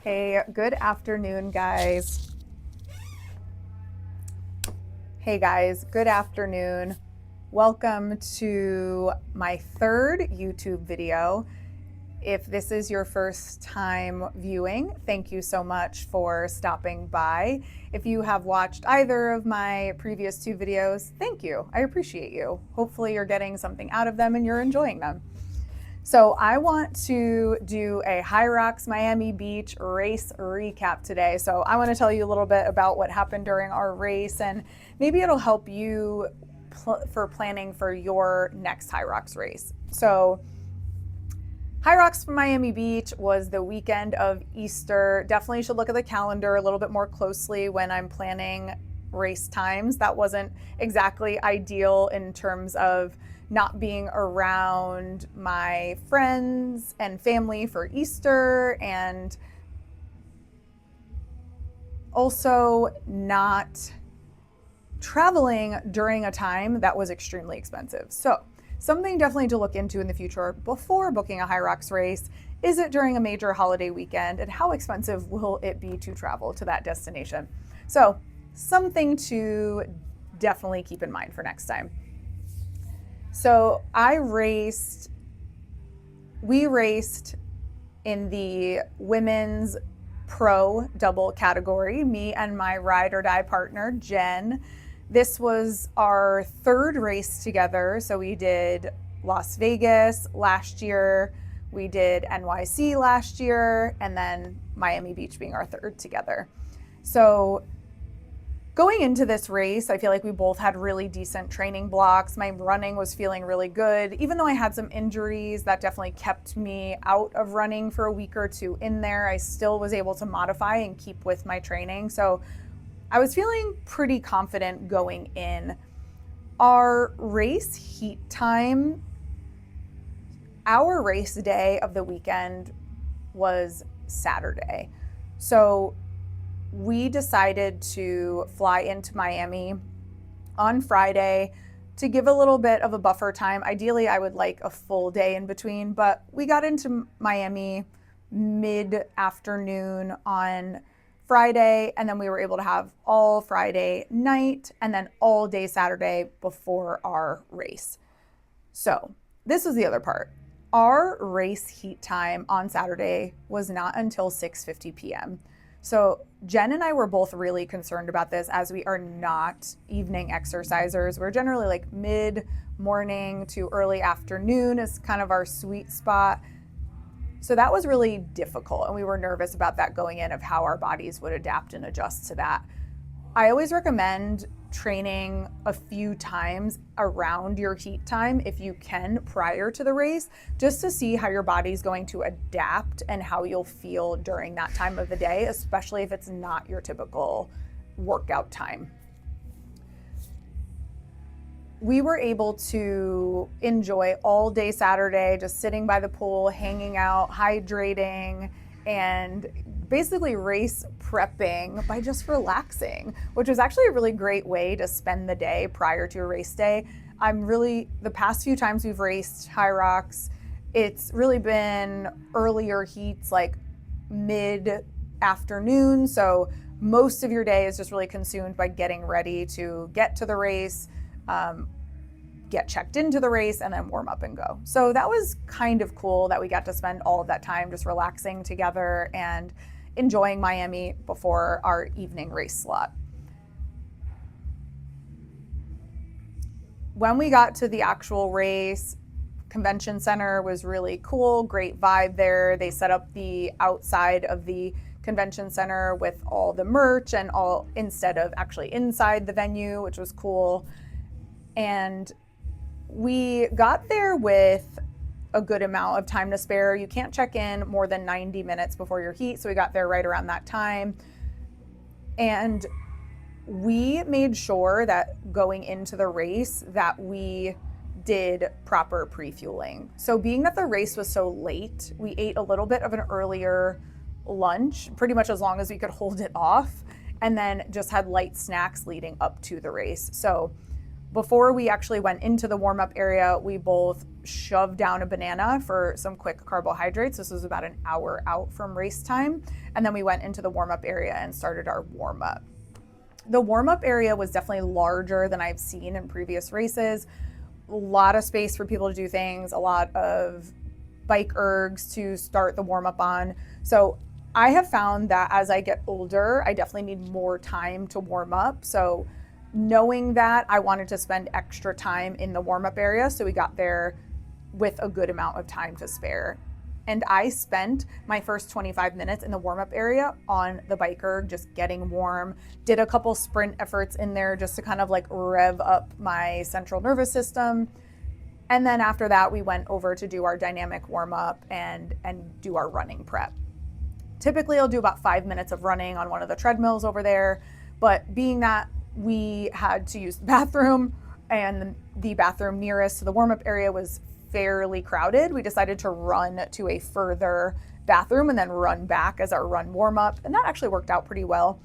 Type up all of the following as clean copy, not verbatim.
Hey, good afternoon, guys. Hey, guys, good afternoon. Welcome to my third YouTube video. If this is your first time viewing, thank you so much for stopping by. If you have watched either of my previous two videos, thank you. I appreciate you. Hopefully you're getting something out of them and you're enjoying them. So I want to do a HYROX Miami Beach race recap today. So I want to tell you a little bit about what happened during our race, and maybe it'll help you for planning for your next HYROX race. So HYROX Miami Beach was the weekend of Easter. Definitely should look at the calendar a little bit more closely when I'm planning race times. That wasn't exactly ideal in terms of not being around my friends and family for Easter, and also not traveling during a time that was extremely expensive. So something definitely to look into in the future before booking a HYROX race. Is it during a major holiday weekend, and how expensive will it be to travel to that destination? So something to definitely keep in mind for next time. So we raced in the women's pro double category, me and my ride or die partner, Jen. This was our third race together. So we did Las Vegas last year, we did NYC last year, and then Miami Beach being our third together. So going into this race, I feel like we both had really decent training blocks. My running was feeling really good. Even though I had some injuries that definitely kept me out of running for a week or two in there, I still was able to modify and keep with my training. So I was feeling pretty confident going in. Our race heat time, our race day of the weekend was Saturday. So we decided to fly into Miami on Friday to give a little bit of a buffer time. Ideally, I would like a full day in between, but we got into Miami mid-afternoon on Friday, and then we were able to have all Friday night and then all day Saturday before our race. So this was the other part. Our race heat time on Saturday was not until 6:50 p.m. So Jen and I were both really concerned about this, as we are not evening exercisers. We're generally like mid-morning to early afternoon is kind of our sweet spot. So that was really difficult, and we were nervous about that going in, of how our bodies would adapt and adjust to that. I always recommend training a few times around your heat time if you can prior to the race, just to see how your body's going to adapt and how you'll feel during that time of the day, especially if it's not your typical workout time. We were able to enjoy all day Saturday, just sitting by the pool, hanging out, hydrating, and basically race prepping by just relaxing, which was actually a really great way to spend the day prior to a race day. The past few times we've raced HYROX, it's really been earlier heats, like mid-afternoon. So most of your day is just really consumed by getting ready to get to the race, get checked into the race, and then warm up and go. So that was kind of cool that we got to spend all of that time just relaxing together and enjoying Miami before our evening race slot. When we got to the actual race, convention center was really cool, great vibe there. They set up the outside of the convention center with all the merch and all, instead of actually inside the venue, which was cool. And we got there with a good amount of time to spare. You can't check in more than 90 minutes before your heat, so we got there right around that time. And we made sure that going into the race that we did proper pre-fueling. So being that the race was so late, we ate a little bit of an earlier lunch, pretty much as long as we could hold it off, and then just had light snacks leading up to the race. So Before we actually went into the warm-up area, we both shoved down a banana for some quick carbohydrates. This was about an hour out from race time. And then we went into the warm-up area and started our warm-up. The warm-up area was definitely larger than I've seen in previous races. A lot of space for people to do things, a lot of bike ergs to start the warm-up on. So I have found that as I get older, I definitely need more time to warm up. So knowing that, I wanted to spend extra time in the warm-up area, so we got there with a good amount of time to spare. And I spent my first 25 minutes in the warm-up area on the bike erg, just getting warm, did a couple sprint efforts in there just to kind of like rev up my central nervous system. And then after that, we went over to do our dynamic warm-up and do our running prep. Typically, I'll do about 5 minutes of running on one of the treadmills over there, but being that we had to use the bathroom and the bathroom nearest to the warm-up area was fairly crowded, we decided to run to a further bathroom and then run back as our run warm-up, and that actually worked out pretty well.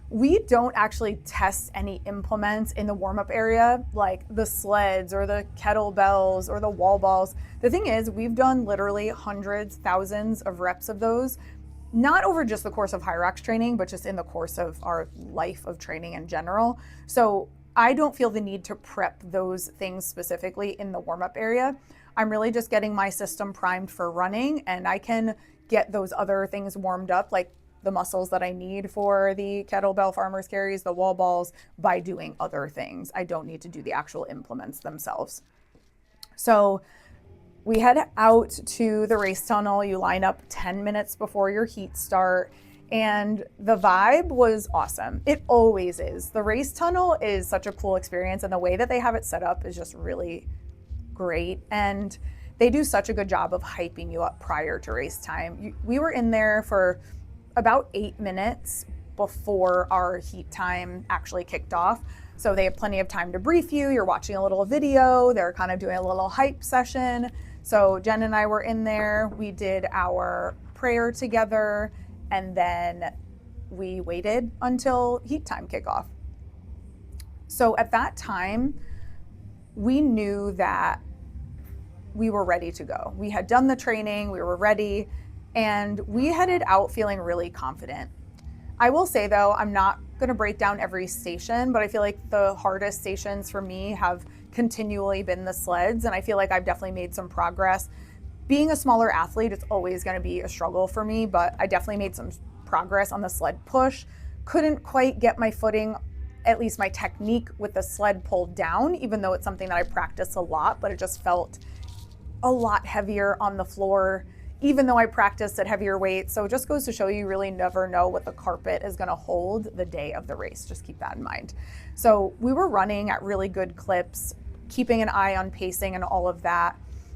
We don't actually test any implements in the warm-up area, like the sleds or the kettlebells or the wall balls. The thing is, we've done literally hundreds, thousands of reps of those, not over just the course of HYROX training, but just in the course of our life of training in general. So I don't feel the need to prep those things specifically in the warm-up area. I'm really just getting my system primed for running, and I can get those other things warmed up, like the muscles that I need for the kettlebell farmer's carries, the wall balls, by doing other things. I don't need to do the actual implements themselves. So we head out to the race tunnel. You line up 10 minutes before your heat start, and the vibe was awesome. It always is. The race tunnel is such a cool experience, and the way that they have it set up is just really great. And they do such a good job of hyping you up prior to race time. We were in there for about 8 minutes before our heat time actually kicked off. So they have plenty of time to brief you. You're watching a little video. They're kind of doing a little hype session. So Jen and I were in there. We did our prayer together, and then we waited until heat time kickoff. So at that time, we knew that we were ready to go. We had done the training, we were ready, and we headed out feeling really confident. I will say though, I'm not gonna break down every station, but I feel like the hardest stations for me have continually been the sleds, and I feel like I've definitely made some progress. Being a smaller athlete, it's always gonna be a struggle for me, but I definitely made some progress on the sled push. Couldn't quite get my footing, at least my technique with the sled pulled down, even though it's something that I practice a lot, but it just felt a lot heavier on the floor, even though I practiced at heavier weights. So it just goes to show you really never know what the carpet is gonna hold the day of the race. Just keep that in mind. So we were running at really good clips, keeping an eye on pacing and all of that.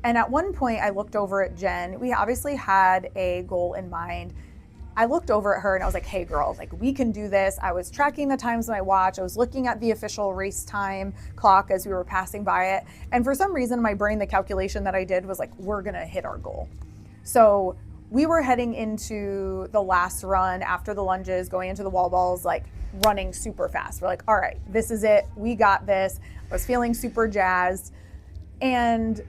And at one point I looked over at Jen. We obviously had a goal in mind. I looked over at her and I was like, hey girl, like we can do this. I was tracking the times on my watch. I was looking at the official race time clock as we were passing by it. And for some reason in my brain, the calculation that I did was like, we're gonna hit our goal. So we were heading into the last run after the lunges, going into the wall balls, like running super fast. We're like, all right, this is it. We got this. I was feeling super jazzed. And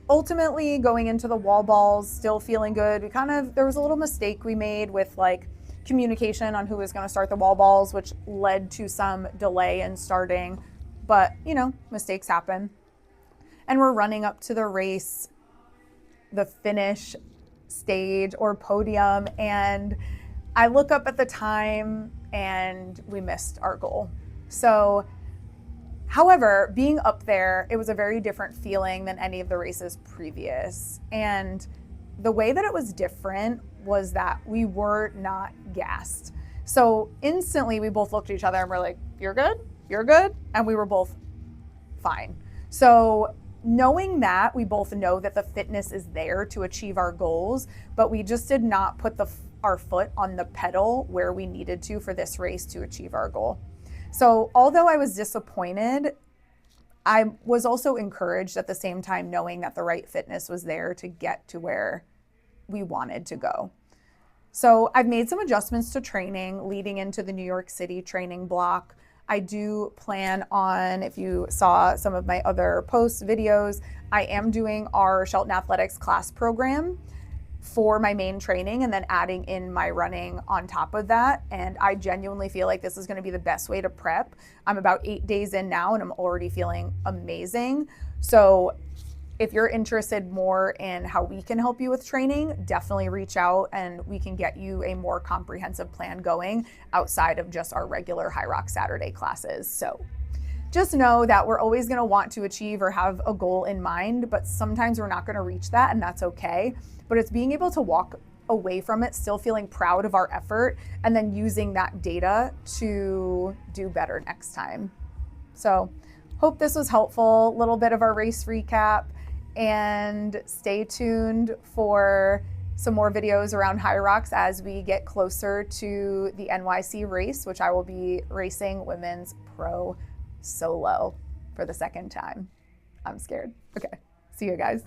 ultimately going into the wall balls, still feeling good. There was a little mistake we made with like communication on who was going to start the wall balls, which led to some delay in starting, but you know, mistakes happen. And we're running up to the race, the finish stage or podium, and I look up at the time and we missed our goal. So however, being up there, it was a very different feeling than any of the races previous. And the way that it was different was that we were not gassed. So instantly we both looked at each other and we're like, you're good? You're good? And we were both fine. So knowing that, we both know that the fitness is there to achieve our goals, but we just did not put our foot on the pedal where we needed to for this race to achieve our goal. So although I was disappointed, I was also encouraged at the same time, knowing that the right fitness was there to get to where we wanted to go. So I've made some adjustments to training leading into the New York City training block. I do plan on, if you saw some of my other posts, videos, I am doing our Shelton Athletics class program for my main training and then adding in my running on top of that. And I genuinely feel like this is going to be the best way to prep. I'm about 8 days in now and I'm already feeling amazing. So if you're interested more in how we can help you with training, definitely reach out and we can get you a more comprehensive plan going outside of just our regular HYROX Saturday classes. So just know that we're always going to want to achieve or have a goal in mind, but sometimes we're not going to reach that, and that's okay. But it's being able to walk away from it still feeling proud of our effort and then using that data to do better next time. So hope this was helpful. A little bit of our race recap, and stay tuned for some more videos around HYROX as we get closer to the NYC race, which I will be racing women's pro solo for the second time. I'm scared. Okay, see you guys.